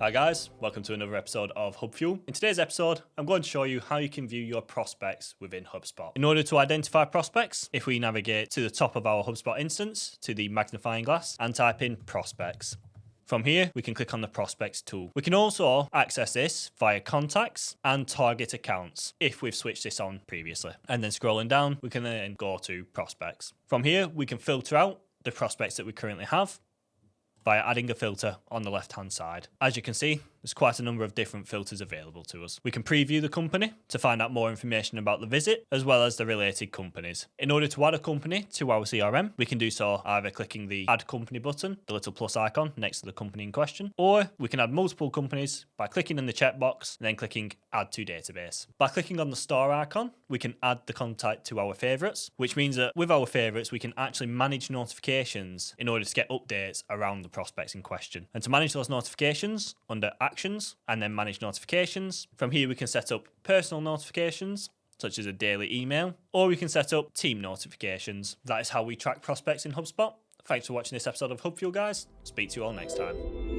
Hi guys, welcome to another episode of Hub Fuel. In today's episode, I'm going to show you how you can view your prospects within HubSpot. In order to identify prospects, if we navigate to the top of our HubSpot instance, to the magnifying glass, and type in prospects. From here, we can click on the prospects tool. We can also access this via contacts and target accounts if we've switched this on previously. And then scrolling down, we can then go to prospects. From here, we can filter out the prospects that we currently have by adding a filter on the left-hand side. As you can see, there's quite a number of different filters available to us. We can preview the company to find out more information about the visit, as well as the related companies. In order to add a company to our CRM, we can do so either clicking the Add Company button, the little plus icon next to the company in question, or we can add multiple companies by clicking in the checkbox and then clicking Add to Database. By clicking on the star icon, we can add the contact to our favorites, which means that with our favorites, we can actually manage notifications in order to get updates around the prospects in question. And to manage those notifications, under Actions and then Manage Notifications, from here we can set up personal notifications, such as a daily email, or we can set up team notifications. That is how we track prospects in HubSpot. Thanks for watching this episode of Hub Fuel, guys. Speak to you all next time.